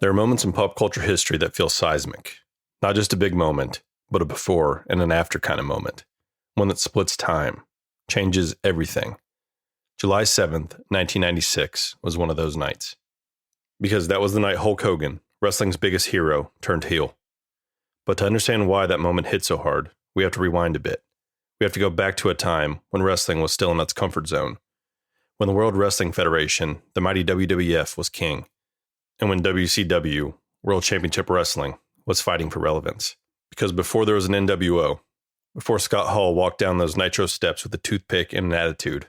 There are moments in pop culture history that feel seismic. Not just a big moment, but a before and an after kind of moment. One that splits time, changes everything. July 7th, 1996 was one of those nights. Because that was the night Hulk Hogan, wrestling's biggest hero, turned heel. But to understand why that moment hit so hard, we have to rewind a bit. We have to go back to a time when wrestling was still in its comfort zone. When the World Wrestling Federation, the mighty WWF, was king. And when WCW, World Championship Wrestling, was fighting for relevance. Because before there was an nWo, before Scott Hall walked down those Nitro steps with a toothpick and an attitude,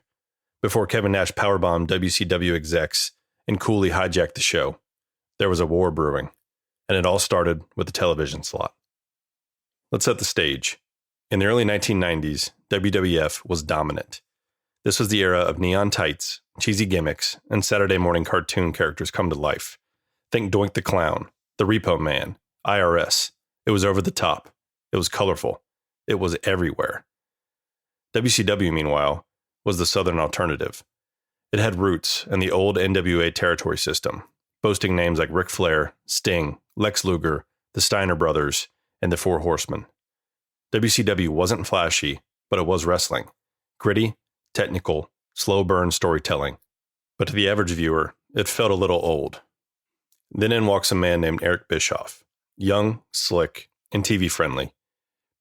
before Kevin Nash powerbombed WCW execs and coolly hijacked the show, there was a war brewing, and it all started with the television slot. Let's set the stage. In the early 1990s, WWF was dominant. This was the era of neon tights, cheesy gimmicks, and Saturday morning cartoon characters come to life. Think Doink the Clown, The Repo Man, IRS. It was over the top. It was colorful. It was everywhere. WCW, meanwhile, was the Southern alternative. It had roots in the old NWA territory system, boasting names like Ric Flair, Sting, Lex Luger, the Steiner Brothers, and the Four Horsemen. WCW wasn't flashy, but it was wrestling. Gritty, technical, slow burn storytelling. But to the average viewer, it felt a little old. Then in walks a man named Eric Bischoff. Young, slick, and TV friendly.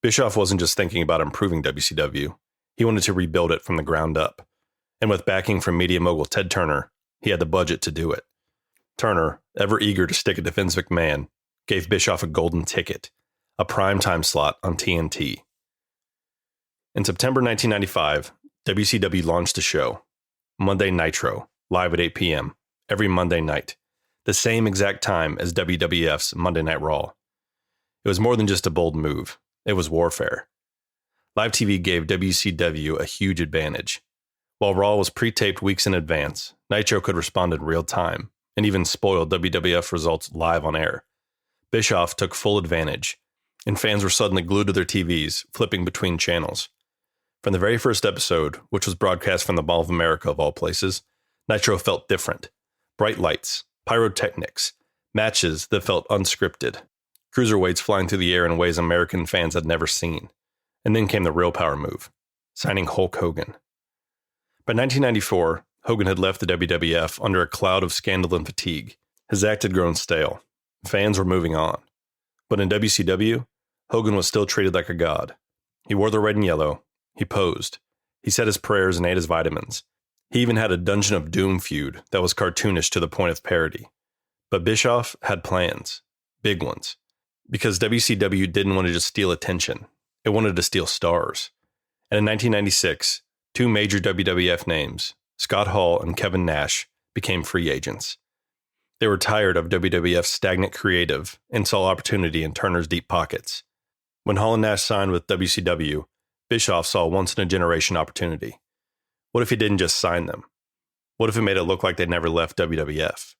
Bischoff wasn't just thinking about improving WCW. He wanted to rebuild it from the ground up. And with backing from media mogul Ted Turner, he had the budget to do it. Turner, ever eager to stick it to Vince McMahon, gave Bischoff a golden ticket, a primetime slot on TNT. In September 1995, WCW launched a show, Monday Nitro, live at 8 p.m., every Monday night, the same exact time as WWF's Monday Night Raw. It was more than just a bold move. It was warfare. Live TV gave WCW a huge advantage. While Raw was pre-taped weeks in advance, Nitro could respond in real time and even spoil WWF results live on air. Bischoff took full advantage, and fans were suddenly glued to their TVs, flipping between channels. From the very first episode, which was broadcast from the Mall of America of all places, Nitro felt different. Bright lights, pyrotechnics, matches that felt unscripted, cruiserweights flying through the air in ways American fans had never seen. And then came the real power move, signing Hulk Hogan. By 1994, Hogan had left the WWF under a cloud of scandal and fatigue. His act had grown stale. Fans were moving on. But in WCW, Hogan was still treated like a god. He wore the red and yellow. He posed. He said his prayers and ate his vitamins. He even had a Dungeon of Doom feud that was cartoonish to the point of parody. But Bischoff had plans. Big ones. Because WCW didn't want to just steal attention. It wanted to steal stars. And in 1996, two major WWF names, Scott Hall and Kevin Nash, became free agents. They were tired of WWF's stagnant creative and saw opportunity in Turner's deep pockets. When Hall and Nash signed with WCW, Bischoff saw a once-in-a-generation opportunity. What if he didn't just sign them? What if it made it look like they never left WWF?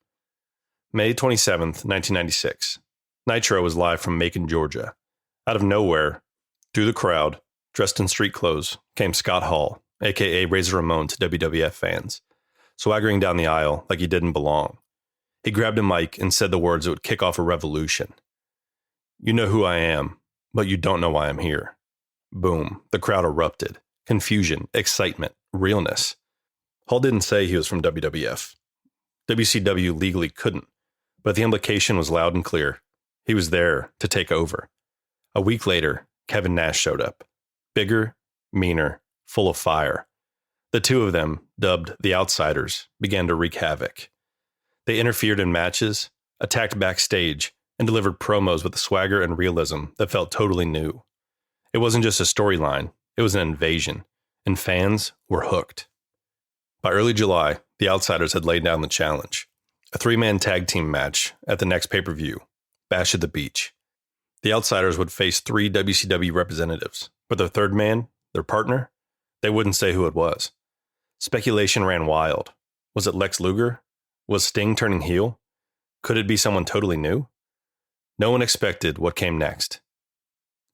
May 27th, 1996. Nitro was live from Macon, Georgia. Out of nowhere, through the crowd, dressed in street clothes, came Scott Hall, a.k.a. Razor Ramon to WWF fans, swaggering down the aisle like he didn't belong. He grabbed a mic and said the words that would kick off a revolution. "You know who I am, but you don't know why I'm here." Boom, the crowd erupted. Confusion, excitement, realness. Hall didn't say he was from WWF. WCW legally couldn't, but the implication was loud and clear. He was there to take over. A week later, Kevin Nash showed up. Bigger, meaner, full of fire. The two of them, dubbed the Outsiders, began to wreak havoc. They interfered in matches, attacked backstage, and delivered promos with a swagger and realism that felt totally new. It wasn't just a storyline, it was an invasion, and fans were hooked. By early July, the Outsiders had laid down the challenge. A three-man tag team match at the next pay-per-view, Bash at the Beach. The Outsiders would face three WCW representatives, but their third man, their partner, they wouldn't say who it was. Speculation ran wild. Was it Lex Luger? Was Sting turning heel? Could it be someone totally new? No one expected what came next.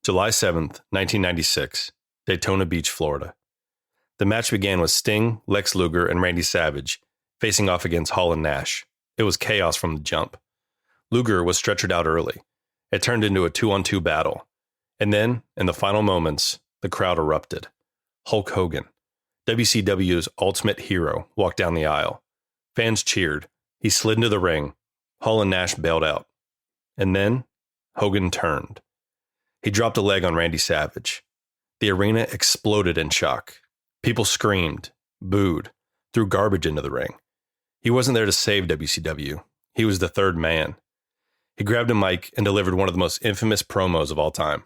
July 7th, 1996, Daytona Beach, Florida. The match began with Sting, Lex Luger, and Randy Savage facing off against Hall and Nash. It was chaos from the jump. Luger was stretchered out early. It turned into a 2-on-2 battle. And then, in the final moments, the crowd erupted. Hulk Hogan, WCW's ultimate hero, walked down the aisle. Fans cheered. He slid into the ring. Hall and Nash bailed out. And then, Hogan turned. He dropped a leg on Randy Savage. The arena exploded in shock. People screamed, booed, threw garbage into the ring. He wasn't there to save WCW. He was the third man. He grabbed a mic and delivered one of the most infamous promos of all time.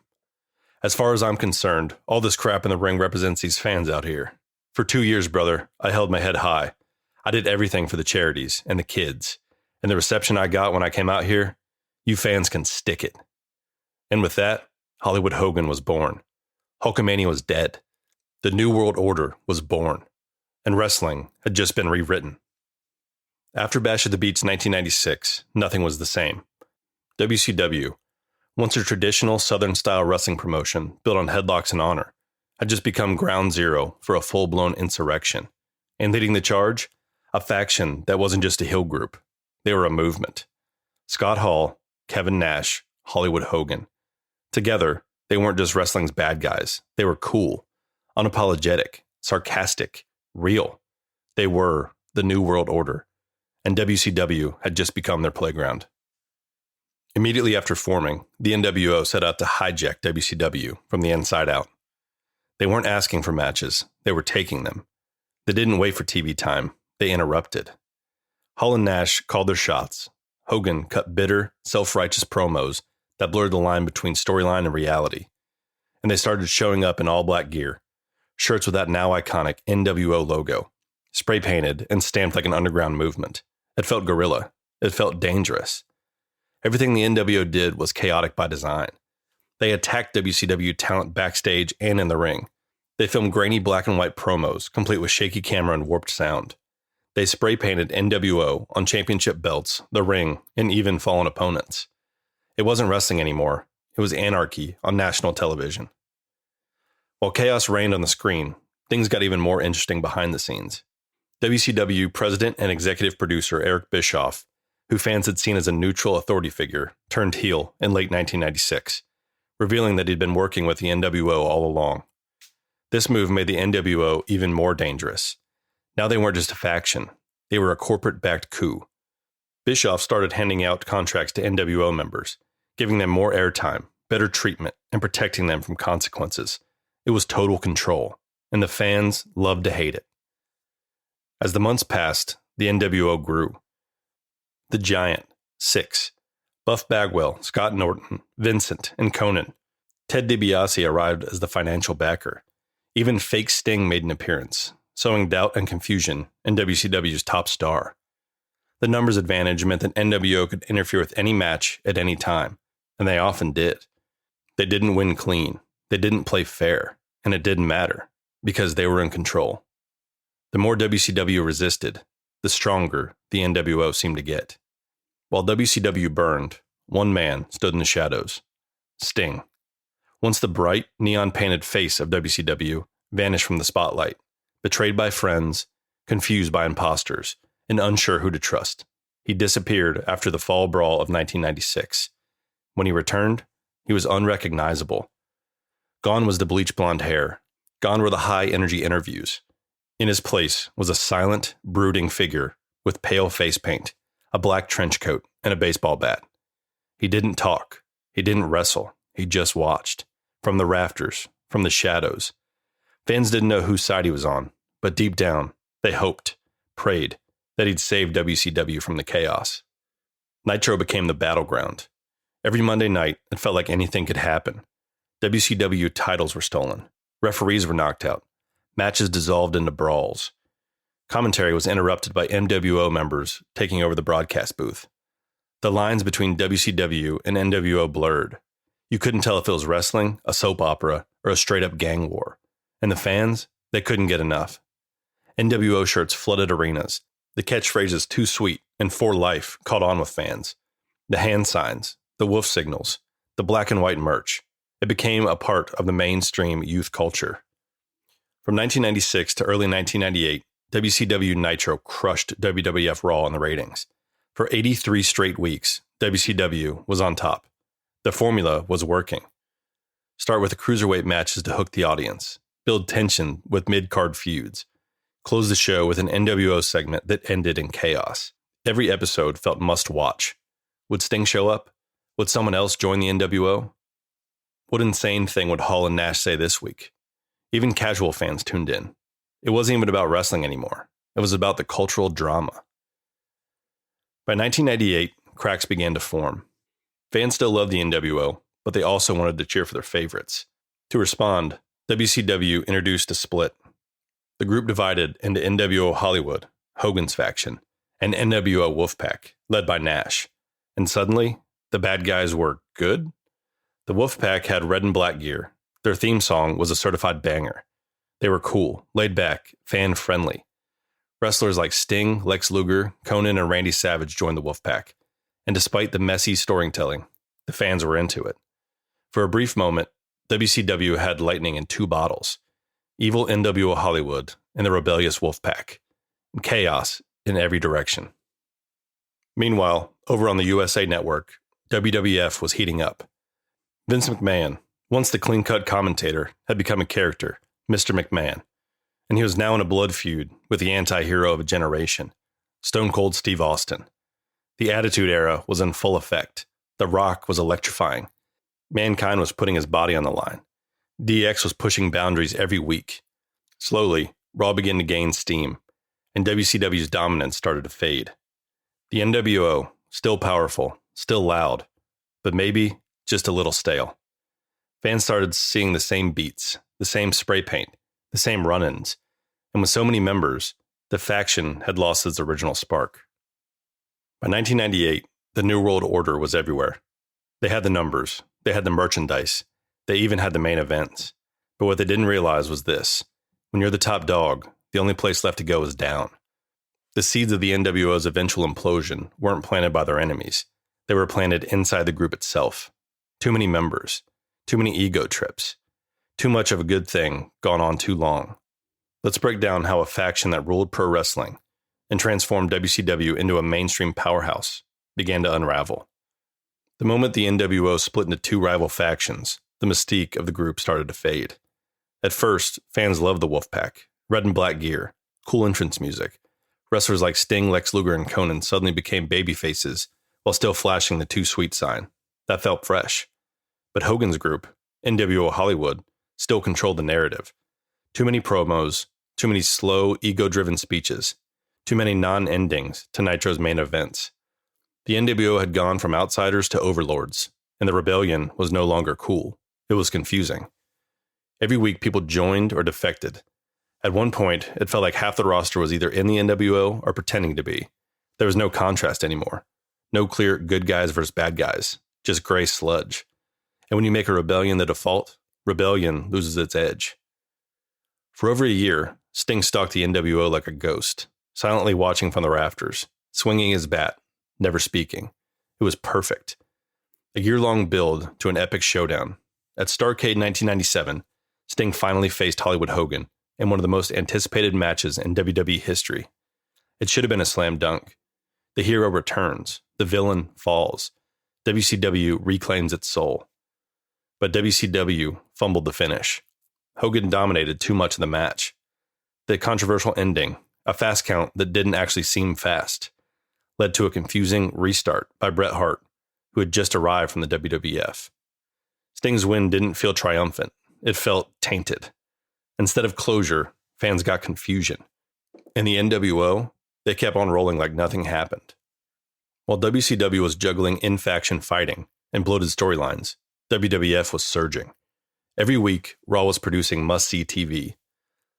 As far as I'm concerned, all this crap in the ring represents these fans out here. For 2 years, brother, I held my head high. I did everything for the charities and the kids. And the reception I got when I came out here, you fans can stick it. And with that, Hollywood Hogan was born. Hulkamania was dead. The New World Order was born. And wrestling had just been rewritten. After Bash at the Beach 1996, nothing was the same. WCW, once a traditional Southern-style wrestling promotion built on headlocks and honor, had just become ground zero for a full-blown insurrection. And leading the charge, a faction that wasn't just a heel group. They were a movement. Scott Hall, Kevin Nash, Hollywood Hogan. Together, they weren't just wrestling's bad guys. They were cool, unapologetic, sarcastic, real. They were the New World Order. And WCW had just become their playground. Immediately after forming, the nWo set out to hijack WCW from the inside out. They weren't asking for matches, they were taking them. They didn't wait for TV time, they interrupted. Hall and Nash called their shots. Hogan cut bitter, self-righteous promos that blurred the line between storyline and reality. And they started showing up in all-black gear, shirts with that now iconic nWo logo, spray-painted and stamped like an underground movement. It felt guerrilla. It felt dangerous. Everything the nWo did was chaotic by design. They attacked WCW talent backstage and in the ring. They filmed grainy black and white promos, complete with shaky camera and warped sound. They spray-painted nWo on championship belts, the ring, and even fallen opponents. It wasn't wrestling anymore. It was anarchy on national television. While chaos reigned on the screen, things got even more interesting behind the scenes. WCW president and executive producer Eric Bischoff, who fans had seen as a neutral authority figure, turned heel in late 1996, revealing that he'd been working with the nWo all along. This move made the nWo even more dangerous. Now they weren't just a faction, they were a corporate-backed coup. Bischoff started handing out contracts to nWo members, giving them more airtime, better treatment, and protecting them from consequences. It was total control, and the fans loved to hate it. As the months passed, the nWo grew. The Giant, Six, Buff Bagwell, Scott Norton, Vincent, and Conan. Ted DiBiase arrived as the financial backer. Even fake Sting made an appearance, sowing doubt and confusion in WCW's top star. The numbers advantage meant that nWo could interfere with any match at any time, and they often did. They didn't win clean, they didn't play fair, and it didn't matter, because they were in control. The more WCW resisted, the stronger the nWo seemed to get. While WCW burned, one man stood in the shadows. Sting. Once the bright, neon-painted face of WCW vanished from the spotlight, betrayed by friends, confused by imposters, and unsure who to trust. He disappeared after the Fall Brawl of 1996. When he returned, he was unrecognizable. Gone was the bleach blonde hair. Gone were the high-energy interviews. In his place was a silent, brooding figure with pale face paint, a black trench coat, and a baseball bat. He didn't talk. He didn't wrestle. He just watched. From the rafters, from the shadows. Fans didn't know whose side he was on, but deep down, they hoped, prayed, that he'd save WCW from the chaos. Nitro became the battleground. Every Monday night, it felt like anything could happen. WCW titles were stolen. Referees were knocked out. Matches dissolved into brawls. Commentary was interrupted by nWo members taking over the broadcast booth. The lines between WCW and nWo blurred. You couldn't tell if it was wrestling, a soap opera, or a straight-up gang war. And the fans, they couldn't get enough. nWo shirts flooded arenas. The catchphrases "too sweet" and "for life" caught on with fans. The hand signs, the wolf signals, the black and white merch. It became a part of the mainstream youth culture. From 1996 to early 1998, WCW Nitro crushed WWF Raw in the ratings. For 83 straight weeks, WCW was on top. The formula was working. Start with cruiserweight matches to hook the audience. Build tension with mid-card feuds. Close the show with an nWo segment that ended in chaos. Every episode felt must-watch. Would Sting show up? Would someone else join the nWo? What insane thing would Hall and Nash say this week? Even casual fans tuned in. It wasn't even about wrestling anymore. It was about the cultural drama. By 1998, cracks began to form. Fans still loved the nWo, but they also wanted to cheer for their favorites. To respond, WCW introduced a split. The group divided into nWo Hollywood, Hogan's faction, and nWo Wolfpack, led by Nash. And suddenly, the bad guys were good? The Wolfpack had red and black gear. Their theme song was a certified banger. They were cool, laid back, fan-friendly. Wrestlers like Sting, Lex Luger, Conan, and Randy Savage joined the Wolfpack. And despite the messy storytelling, the fans were into it. For a brief moment, WCW had lightning in two bottles. Evil nWo Hollywood and the rebellious Wolfpack. And chaos in every direction. Meanwhile, over on the USA Network, WWF was heating up. Vince McMahon, once the clean-cut commentator, had become a character, Mr. McMahon. And he was now in a blood feud with the anti-hero of a generation, Stone Cold Steve Austin. The Attitude Era was in full effect. The Rock was electrifying. Mankind was putting his body on the line. DX was pushing boundaries every week. Slowly, Raw began to gain steam, and WCW's dominance started to fade. The nWo, still powerful, still loud, but maybe just a little stale. Fans started seeing the same beats, the same spray paint, the same run-ins, and with so many members, the faction had lost its original spark. By 1998, the New World Order was everywhere. They had the numbers, they had the merchandise, they even had the main events. But what they didn't realize was this: when you're the top dog, the only place left to go is down. The seeds of the nWo's eventual implosion weren't planted by their enemies. They were planted inside the group itself. Too many members, too many ego trips, too much of a good thing gone on too long. Let's break down how a faction that ruled pro wrestling and transformed WCW into a mainstream powerhouse began to unravel. The moment the nWo split into two rival factions, the mystique of the group started to fade. At first, fans loved the Wolfpack, red and black gear, cool entrance music. Wrestlers like Sting, Lex Luger, and Conan suddenly became babyfaces while still flashing the Too Sweet sign. That felt fresh. But Hogan's group, nWo Hollywood, still controlled the narrative. Too many promos, too many slow, ego-driven speeches, too many non-endings to Nitro's main events. The nWo had gone from outsiders to overlords, and the rebellion was no longer cool. It was confusing. Every week, people joined or defected. At one point, it felt like half the roster was either in the nWo or pretending to be. There was no contrast anymore. No clear good guys versus bad guys, just gray sludge. And when you make a rebellion the default, rebellion loses its edge. For over a year, Sting stalked the nWo like a ghost, silently watching from the rafters, swinging his bat, never speaking. It was perfect. A year-long build to an epic showdown. At Starrcade 1997, Sting finally faced Hollywood Hogan in one of the most anticipated matches in WWE history. It should have been a slam dunk. The hero returns. The villain falls. WCW reclaims its soul. But WCW fumbled the finish. Hogan dominated too much of the match. The controversial ending, a fast count that didn't actually seem fast, led to a confusing restart by Bret Hart, who had just arrived from the WWF. Sting's win didn't feel triumphant. It felt tainted. Instead of closure, fans got confusion. In the nWo, they kept on rolling like nothing happened. While WCW was juggling in-faction fighting and bloated storylines, WWF was surging. Every week, Raw was producing must-see TV.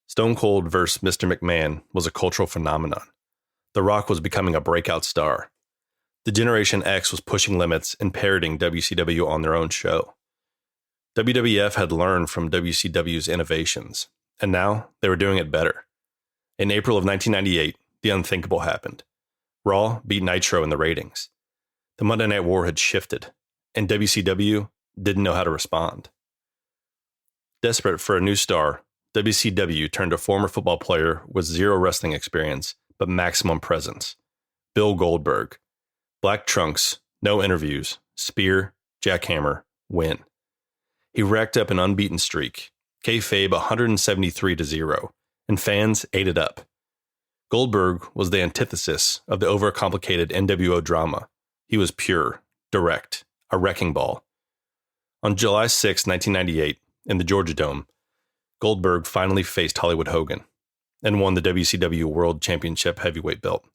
Stone Cold vs. Mr. McMahon was a cultural phenomenon. The Rock was becoming a breakout star. The Generation X was pushing limits and parroting WCW on their own show. WWF had learned from WCW's innovations, and now they were doing it better. In April of 1998, the unthinkable happened. Raw beat Nitro in the ratings. The Monday Night War had shifted, and WCW didn't know how to respond. Desperate for a new star, WCW turned to a former football player with zero wrestling experience but maximum presence, Bill Goldberg. Black trunks, No interviews. Spear, jackhammer, win. He racked up an unbeaten streak, kayfabe 173-0, and fans ate it up. Goldberg was the antithesis of the overcomplicated nWo drama. He was pure, direct, a wrecking ball. On July 6, 1998, in the Georgia Dome, Goldberg finally faced Hollywood Hogan and won the WCW World Championship heavyweight belt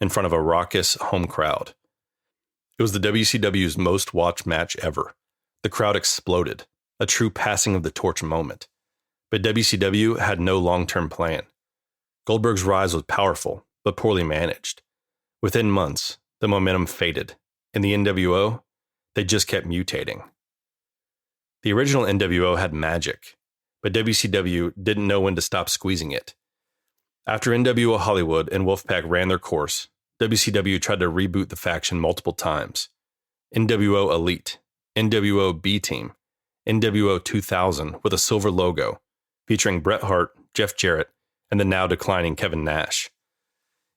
in front of a raucous home crowd. It was the WCW's most watched match ever. The crowd exploded, a true passing of the torch moment. But WCW had no long-term plan. Goldberg's rise was powerful, but poorly managed. Within months, the momentum faded. In the nWo, they just kept mutating. The original nWo had magic, but WCW didn't know when to stop squeezing it. After nWo Hollywood and Wolfpack ran their course, WCW tried to reboot the faction multiple times. nWo Elite, nWo B-Team, nWo 2000 with a silver logo, featuring Bret Hart, Jeff Jarrett, and the now declining Kevin Nash.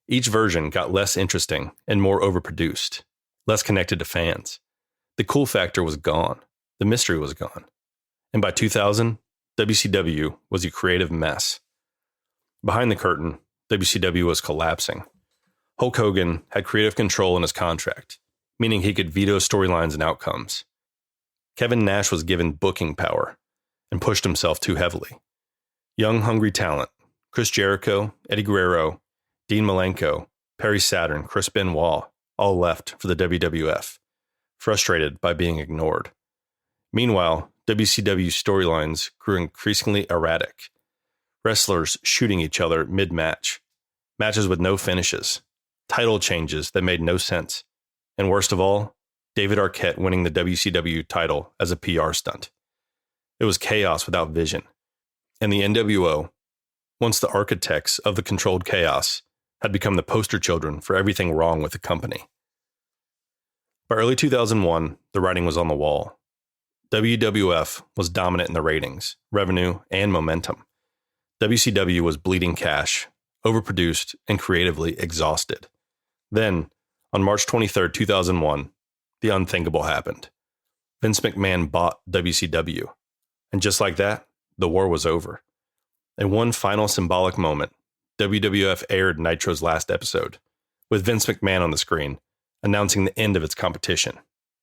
Each version got less interesting and more overproduced, less connected to fans. The cool factor was gone. The mystery was gone. And by 2000, WCW was a creative mess. Behind the curtain, WCW was collapsing. Hulk Hogan had creative control in his contract, meaning he could veto storylines and outcomes. Kevin Nash was given booking power and pushed himself too heavily. Young, hungry talent, Chris Jericho, Eddie Guerrero, Dean Malenko, Perry Saturn, Chris Benoit, all left for the WWF, frustrated by being ignored. Meanwhile, WCW storylines grew increasingly erratic. Wrestlers shooting each other mid-match, matches with no finishes, title changes that made no sense, and worst of all, David Arquette winning the WCW title as a PR stunt. It was chaos without vision. And the nWo, once the architects of the controlled chaos, had become the poster children for everything wrong with the company. By early 2001, the writing was on the wall. WWF was dominant in the ratings, revenue, and momentum. WCW was bleeding cash, overproduced, and creatively exhausted. Then, on March 23, 2001, the unthinkable happened. Vince McMahon bought WCW. And just like that, the war was over. In one final symbolic moment, WWF aired Nitro's last episode, with Vince McMahon on the screen, announcing the end of its competition.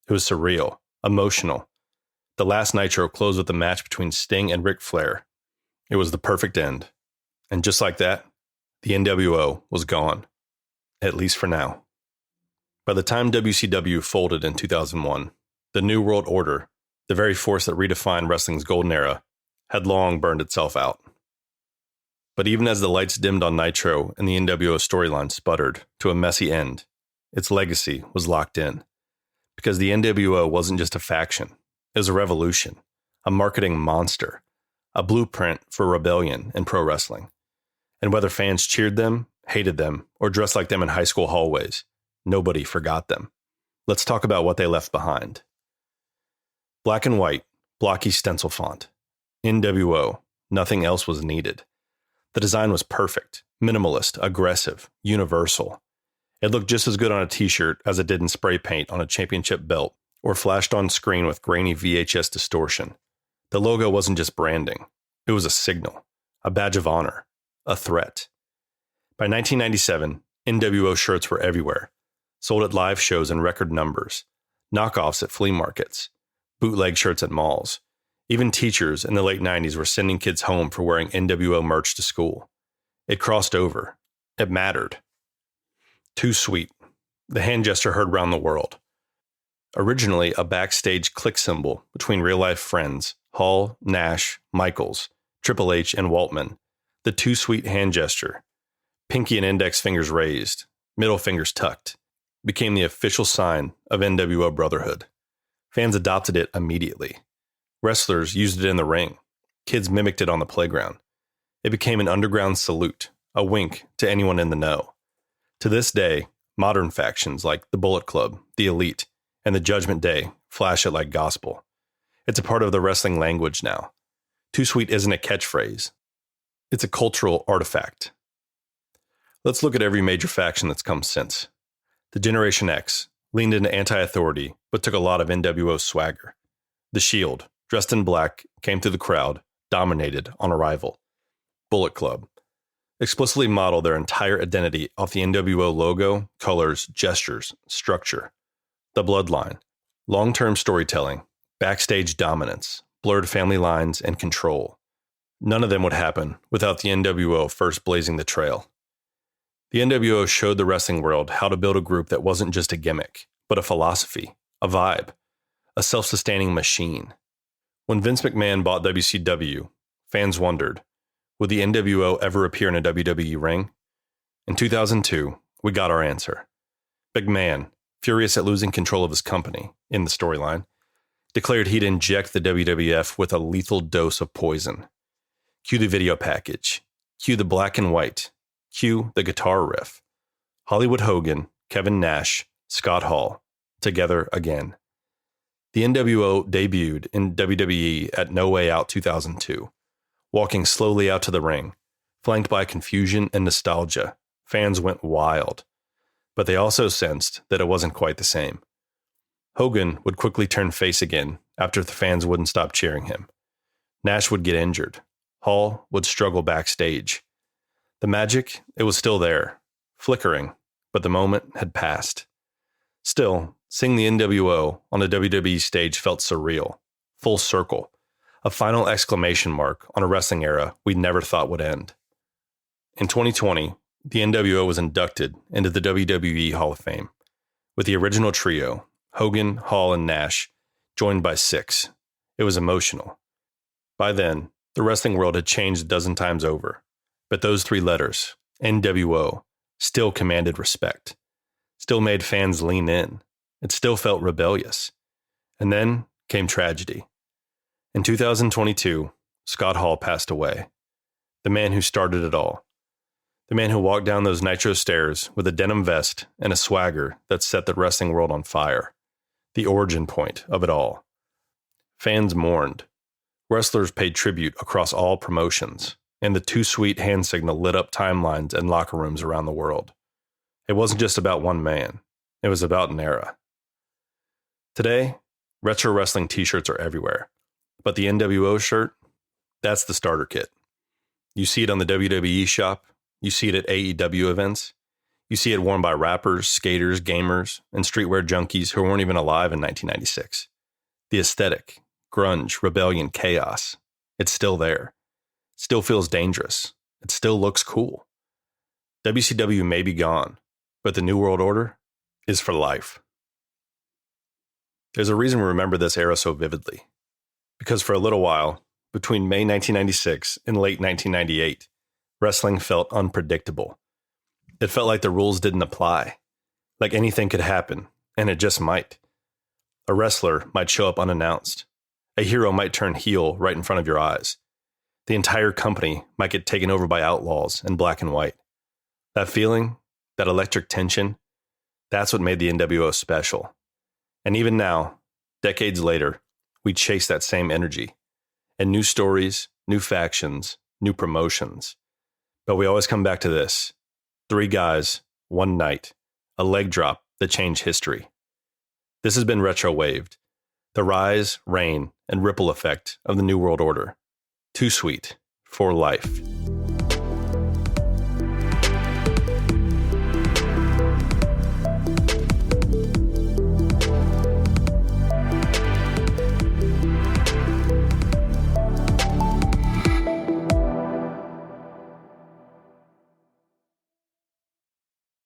It was surreal, emotional. The last Nitro closed with a match between Sting and Ric Flair. It was the perfect end. And just like that, the nWo was gone. At least for now. By the time WCW folded in 2001, the New World Order, the very force that redefined wrestling's golden era, had long burned itself out. But even as the lights dimmed on Nitro and the nWo storyline sputtered to a messy end, its legacy was locked in. Because the nWo wasn't just a faction, it was a revolution, a marketing monster, a blueprint for rebellion in pro wrestling. And whether fans cheered them, hated them, or dressed like them in high school hallways, nobody forgot them. Let's talk about what they left behind. Black and white, blocky stencil font. nWo, nothing else was needed. The design was perfect, minimalist, aggressive, universal. It looked just as good on a t-shirt as it did in spray paint on a championship belt or flashed on screen with grainy VHS distortion. The logo wasn't just branding. It was a signal, a badge of honor, a threat. By 1997, nWo shirts were everywhere, sold at live shows in record numbers, knockoffs at flea markets, bootleg shirts at malls. Even teachers in the late 90s were sending kids home for wearing nWo merch to school. It crossed over. It mattered. Too sweet. The hand gesture heard round the world. Originally a backstage click symbol between real-life friends, Hall, Nash, Michaels, Triple H, and Waltman, the too sweet hand gesture, pinky and index fingers raised, middle fingers tucked, became the official sign of nWo brotherhood. Fans adopted it immediately. Wrestlers used it in the ring. Kids mimicked it on the playground. It became an underground salute, a wink to anyone in the know. To this day, modern factions like the Bullet Club, the Elite, and the Judgment Day flash it like gospel. It's a part of the wrestling language now. Too sweet isn't a catchphrase. It's a cultural artifact. Let's look at every major faction that's come since. The Generation X, leaned into anti-authority, but took a lot of nWo swagger. The Shield, dressed in black, came through the crowd, dominated on arrival. Bullet Club explicitly modeled their entire identity off the nWo logo, colors, gestures, structure. The Bloodline, long-term storytelling, backstage dominance, blurred family lines, and control. None of them would happen without the nWo first blazing the trail. The nWo showed the wrestling world how to build a group that wasn't just a gimmick, but a philosophy, a vibe, a self-sustaining machine. When Vince McMahon bought WCW, fans wondered, would the nWo ever appear in a WWE ring? In 2002, we got our answer. McMahon, furious at losing control of his company, in the storyline, declared he'd inject the WWF with a lethal dose of poison. Cue the video package. Cue the black and white. Cue the guitar riff. Hollywood Hogan, Kevin Nash, Scott Hall, together again. The nWo debuted in WWE at No Way Out 2002. Walking slowly out to the ring, flanked by confusion and nostalgia, fans went wild. But they also sensed that it wasn't quite the same. Hogan would quickly turn face again after the fans wouldn't stop cheering him. Nash would get injured. Hall would struggle backstage. The magic, it was still there, flickering, but the moment had passed. Still, seeing the nWo on a WWE stage felt surreal, full circle, a final exclamation mark on a wrestling era we never thought would end. In 2020, the nWo was inducted into the WWE Hall of Fame, with the original trio, Hogan, Hall, and Nash, joined by 6. It was emotional. By then, the wrestling world had changed a dozen times over, but those 3 letters, nWo, still commanded respect, still made fans lean in. It still felt rebellious. And then came tragedy. In 2022, Scott Hall passed away. The man who started it all. The man who walked down those Nitro stairs with a denim vest and a swagger that set the wrestling world on fire. The origin point of it all. Fans mourned. Wrestlers paid tribute across all promotions, and the Too Sweet hand signal lit up timelines and locker rooms around the world. It wasn't just about one man. It was about an era. Today, retro wrestling t-shirts are everywhere, but the nWo shirt, that's the starter kit. You see it on the WWE shop, you see it at AEW events, you see it worn by rappers, skaters, gamers, and streetwear junkies who weren't even alive in 1996. The aesthetic, grunge, rebellion, chaos, it's still there. It still feels dangerous. It still looks cool. WCW may be gone, but the New World Order is for life. There's a reason we remember this era so vividly. Because for a little while, between May 1996 and late 1998, wrestling felt unpredictable. It felt like the rules didn't apply, like anything could happen, and it just might. A wrestler might show up unannounced. A hero might turn heel right in front of your eyes. The entire company might get taken over by outlaws in black and white. That feeling, that electric tension, that's what made the nWo special. And even now, decades later, we chase that same energy. And new stories, new factions, new promotions. But we always come back to this. 3 guys, 1 night, a leg drop that changed history. This has been Retro Waved, the rise, reign, and ripple effect of the New World Order. Too Sweet for life.